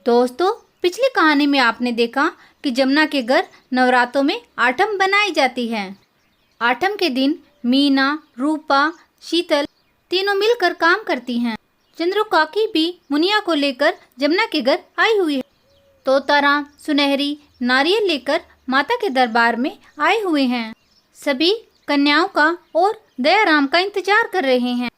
दोस्तों, पिछली कहानी में आपने देखा कि जमुना के घर नवरात्रों में आठम बनाई जाती है। आठम के दिन मीना, रूपा, शीतल तीनों मिलकर काम करती हैं। चंद्रू काकी भी मुनिया को लेकर जमुना के घर आई हुई है। तोताराम सुनहरी नारियल लेकर माता के दरबार में आए हुए हैं। सभी कन्याओं का और दयाराम का इंतजार कर रहे हैं।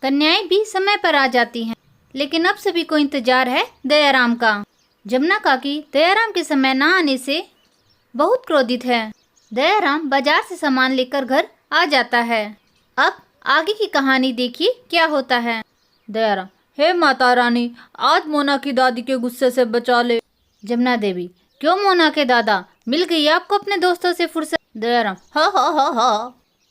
कन्याएं भी समय पर आ जाती हैं, लेकिन अब सभी को इंतजार है दयाराम का। जमुना काकी दयाराम के समय न आने से बहुत क्रोधित है। दयाराम बाजार से सामान लेकर घर आ जाता है। अब आगे की कहानी देखिए क्या होता है। दयाराम, हे माता रानी, आज मोना की दादी के गुस्से से बचा ले। जमुना देवी, क्यों मोना के दादा, मिल गई आपको अपने दोस्तों से फुर्सत? दयाराम, हा हा हा हा।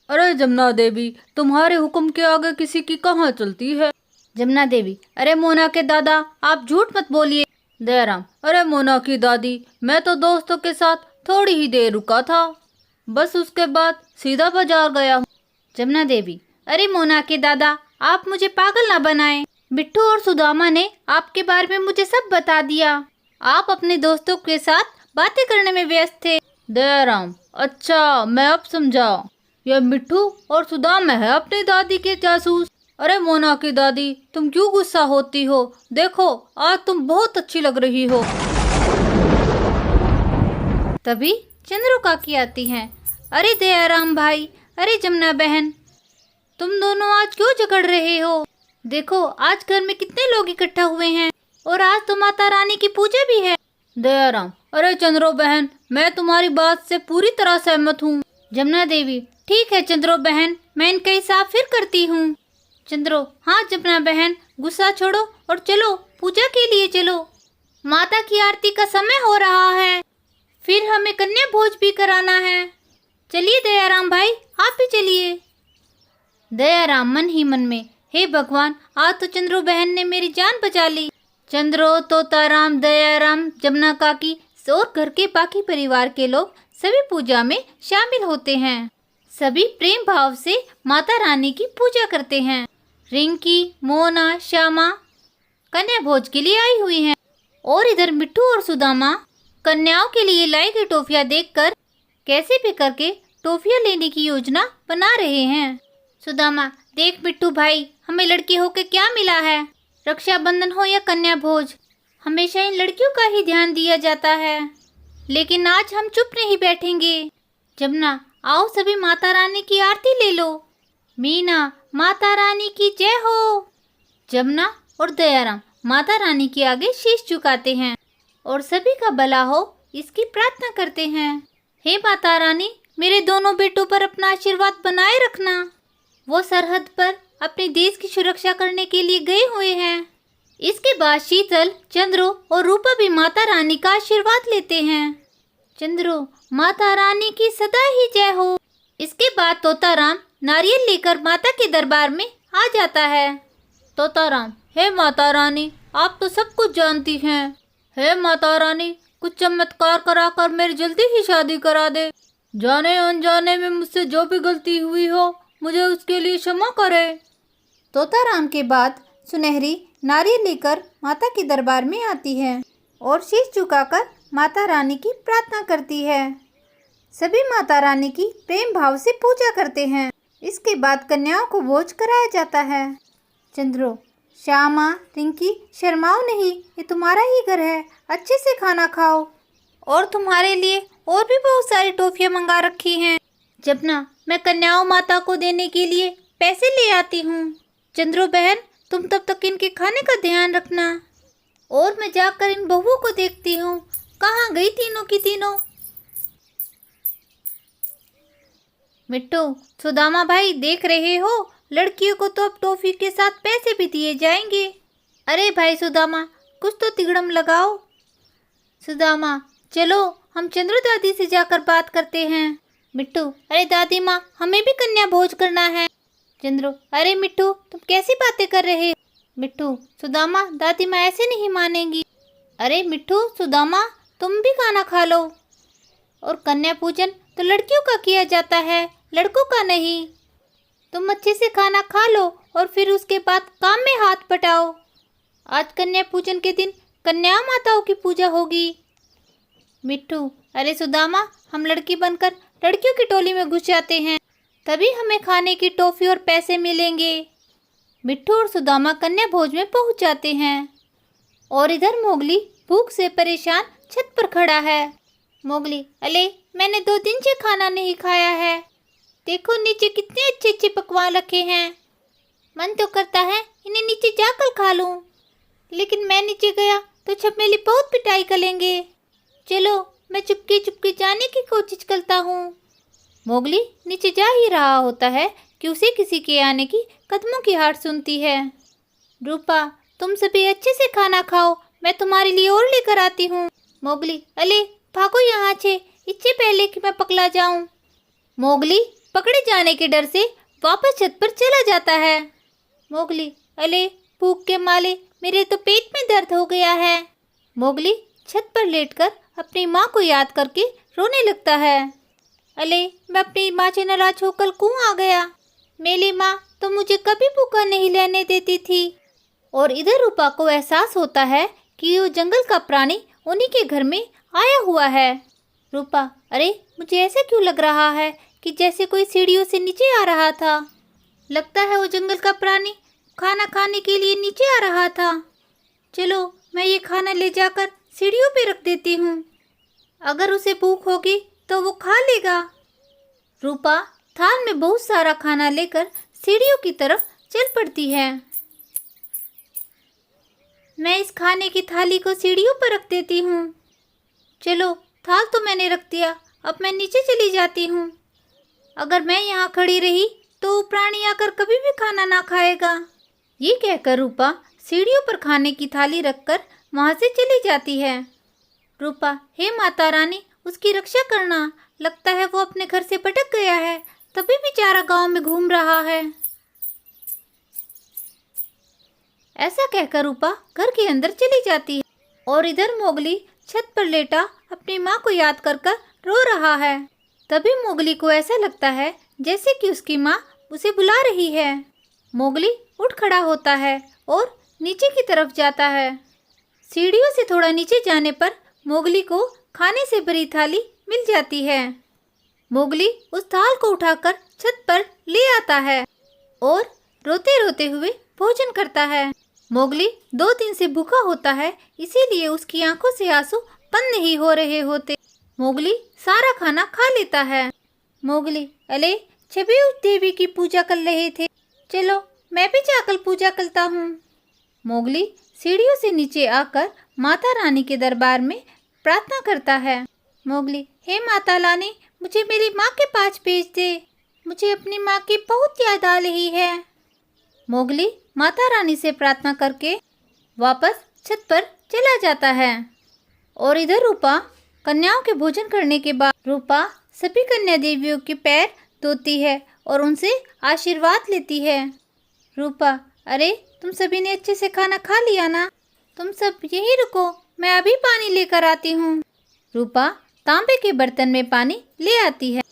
अरे जमुना देवी, तुम्हारे हुक्म के आगे किसी की कहाँ चलती है। जमुना देवी, अरे मोना के दादा, आप झूठ मत बोलिए। दयाराम, अरे मोना की दादी, मैं तो दोस्तों के साथ थोड़ी ही देर रुका था, बस उसके बाद सीधा बाजार गया हूँ। जमुना देवी, अरे मोना के दादा, आप मुझे पागल ना बनाएं। बिट्टू और सुदामा ने आपके बारे में मुझे सब बता दिया। आप अपने दोस्तों के साथ बातें करने में व्यस्त थे। दयाराम, अच्छा मैं अब समझा, यह मिट्टू और सुदामा है अपनी दादी के जासूस। अरे मोना की दादी, तुम क्यों गुस्सा होती हो? देखो आज तुम बहुत अच्छी लग रही हो। तभी चंद्रू काकी आती हैं। अरे दयाराम भाई, अरे जमुना बहन, तुम दोनों आज क्यों झगड़ रहे हो? देखो आज घर में कितने लोग इकट्ठा हुए हैं और आज तो माता रानी की पूजा भी है। दयाराम, अरे चंद्रो बहन, मैं तुम्हारी बात से पूरी तरह सहमत हूँ। जमुना देवी, ठीक है चंद्रो बहन, मैं इनका हिसाब फिर करती हूँ। चंद्रो, हाँ जमुना बहन, गुस्सा छोड़ो और चलो पूजा के लिए चलो। माता की आरती का समय हो रहा है, फिर हमें कन्या भोज भी कराना है। चलिए दयाराम भाई, आप भी चलिए। दयाराम मन ही मन में, हे भगवान, आज तो चंद्रो बहन ने मेरी जान बचा ली। चंद्रो, तोताराम, दयाराम, जमुना काकी और घर के बाकी परिवार के लोग सभी पूजा में शामिल होते हैं। सभी प्रेम भाव से माता रानी की पूजा करते हैं। रिंकी, मोना, श्यामा कन्या भोज के लिए आई हुई हैं और इधर मिट्टू और सुदामा कन्याओं के लिए लाई गई टॉफियां देखकर कैसे भी करके टॉफियां लेने की योजना बना रहे हैं। सुदामा, देख मिट्टू भाई, हमें लड़की होके क्या मिला है? रक्षाबंधन हो या कन्या भोज, हमेशा इन लड़कियों का ही ध्यान दिया जाता है, लेकिन आज हम चुप नहीं बैठेंगे। जमुना, आओ सभी माता रानी की आरती ले लो। मीना, माता रानी की जय हो। जमुना और दयाराम माता रानी के आगे शीश झुकाते हैं और सभी का भला हो इसकी प्रार्थना करते हैं। हे माता रानी, मेरे दोनों बेटों पर अपना आशीर्वाद बनाए रखना। वो सरहद पर अपने देश की सुरक्षा करने के लिए गए हुए हैं। इसके बाद शीतल, चंद्रो और रूपा भी माता रानी का आशीर्वाद लेते हैं। चंद्रो, माता रानी की सदा ही जय हो। इसके बाद तोताराम नारियल लेकर माता के दरबार में आ जाता है। तोताराम, हे माता रानी, आप तो सब कुछ जानती हैं। हे माता रानी, कुछ चमत्कार कराकर मेरी जल्दी ही शादी करा दे। जाने अनजाने में मुझसे जो भी गलती हुई हो, मुझे उसके लिए क्षमा करे। तोताराम के बाद सुनहरी नारियल लेकर माता के दरबार में आती है और शीश झुकाकर माता रानी की प्रार्थना करती है। सभी माता रानी की प्रेम भाव से पूजा करते हैं। इसके बाद कन्याओं को भोज कराया जाता है। चंद्रो, श्यामा, रिंकी, शर्माओ नहीं, ये तुम्हारा ही घर है, अच्छे से खाना खाओ और तुम्हारे लिए और भी बहुत सारी टॉफियां मंगा रखी हैं। जमुना, मैं कन्याओं माता को देने के लिए पैसे ले आती हूँ। चंद्रो बहन, तुम तब तक इनके खाने का ध्यान रखना और मैं जाकर इन बहुओं को देखती हूँ, कहाँ गई तीनों की तीनों। मिट्टू, सुदामा भाई, देख रहे हो, लड़कियों को तो अब टॉफी के साथ पैसे भी दिए जाएंगे। अरे भाई सुदामा, कुछ तो तिगड़म लगाओ। सुदामा, चलो हम चंद्रू दादी से जाकर बात करते हैं। मिट्टू, अरे दादी माँ, हमें भी कन्या भोज करना है। चंद्रू, अरे मिट्टू, तुम कैसी बातें कर रहे हो? मिट्टू, सुदामा, दादी माँ ऐसे नहीं मानेंगी। अरे मिट्टू, सुदामा, तुम भी खाना खा लो। और कन्या पूजन तो लड़कियों का किया जाता है, लड़कों का नहीं। तुम अच्छे से खाना खा लो और फिर उसके बाद काम में हाथ बटाओ। आज कन्या पूजन के दिन कन्या माताओं की पूजा होगी। मिट्ठू, अरे सुदामा, हम लड़की बनकर लड़कियों की टोली में घुस जाते हैं, तभी हमें खाने की टॉफी और पैसे मिलेंगे। मिट्ठू और सुदामा कन्या भोज में पहुंच जाते हैं और इधर मोगली भूख से परेशान छत पर खड़ा है। मोगली, अले मैंने 2 दिन से खाना नहीं खाया है, देखो नीचे कितने अच्छे अच्छे पकवान रखे हैं। मन तो करता है इन्हें नीचे जाकर खा लूं, लेकिन मैं नीचे गया तो छपमेली बहुत पिटाई करेंगे। चलो मैं चुपके चुपके जाने की कोशिश करता हूँ। मोगली नीचे जा ही रहा होता है कि उसे किसी के आने की कदमों की हार सुनती है। रूपा, तुम सभी अच्छे से खाना खाओ, मैं तुम्हारे लिए और लेकर आती हूँ। मोगली, अले भागो यहाँ से, इससे पहले कि मैं पकड़ा जाऊँ। मोगली पकड़े जाने के डर से वापस छत पर चला जाता है। मोगली, अले भूख के मारे मेरे तो पेट में दर्द हो गया है। मोगली छत पर लेटकर अपनी माँ को याद करके रोने लगता है। अले मैं अपनी माँ से नाराज होकर क्यों आ गया, मेरी माँ तो मुझे कभी भूखा नहीं रहने देती थी। और इधर रूपा को एहसास होता है कि वो जंगल का प्राणी उन्हीं के घर में आया हुआ है। रूपा, अरे मुझे ऐसा क्यों लग रहा है कि जैसे कोई सीढ़ियों से नीचे आ रहा था। लगता है वो जंगल का प्राणी खाना खाने के लिए नीचे आ रहा था। चलो मैं ये खाना ले जाकर सीढ़ियों पे रख देती हूँ, अगर उसे भूख होगी तो वो खा लेगा। रूपा थाल में बहुत सारा खाना लेकर सीढ़ियों की तरफ चल पड़ती है। मैं इस खाने की थाली को सीढ़ियों पर रख देती हूँ। चलो थाल तो मैंने रख दिया, अब मैं नीचे चली जाती हूँ। अगर मैं यहाँ खड़ी रही तो प्राणी आकर कभी भी खाना ना खाएगा। ये कहकर रूपा सीढ़ियों पर खाने की थाली रखकर वहाँ से चली जाती है। रूपा, हे माता रानी, उसकी रक्षा करना, लगता है वो अपने घर से भटक गया है, तभी बेचारा गांव में घूम रहा है। ऐसा कहकर रूपा घर के अंदर चली जाती है और इधर मोगली छत पर लेटा अपनी माँ को याद कर कर रो रहा है। तभी मोगली को ऐसा लगता है जैसे कि उसकी माँ उसे बुला रही है। मोगली उठ खड़ा होता है और नीचे की तरफ जाता है। सीढ़ियों से थोड़ा नीचे जाने पर मोगली को खाने से भरी थाली मिल जाती है। मोगली उस थाल को उठाकर छत पर ले आता है और रोते रोते हुए भोजन करता है। मोगली 2 दिन से भूखा होता है, इसीलिए उसकी आंखों से आंसू बंद नहीं हो रहे होते। मोगली सारा खाना खा लेता है। मोगली, अले छवि उस देवी की पूजा कर रहे थे, चलो मैं भी जाकर पूजा करता हूँ। मोगली सीढ़ियों से नीचे आकर माता रानी के दरबार में प्रार्थना करता है। मोगली, हे माता रानी, मुझे मेरी माँ के पास भेज दे, मुझे अपनी माँ की बहुत याद आ रही है। मोगली माता रानी से प्रार्थना करके वापस छत पर चला जाता है और इधर रूपा कन्याओं के भोजन करने के बाद रूपा सभी कन्या देवियों के पैर धोती है और उनसे आशीर्वाद लेती है। रूपा, अरे तुम सभी ने अच्छे से खाना खा लिया ना, तुम सब यहीं रुको, मैं अभी पानी लेकर आती हूँ। रूपा तांबे के बर्तन में पानी ले आती है।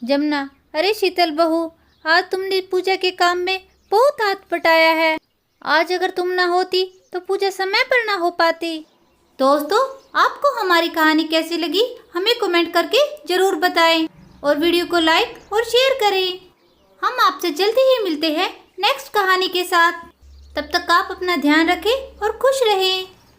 जमुना, अरे शीतल बहू, आज तुमने पूजा के काम में बहुत हाथ बटाया है, आज अगर तुम ना होती तो पूजा समय पर ना हो पाती। दोस्तों, आपको हमारी कहानी कैसी लगी हमें कमेंट करके जरूर बताएं और वीडियो को लाइक और शेयर करें। हम आपसे जल्दी ही मिलते हैं नेक्स्ट कहानी के साथ। तब तक आप अपना ध्यान रखें और खुश रहें।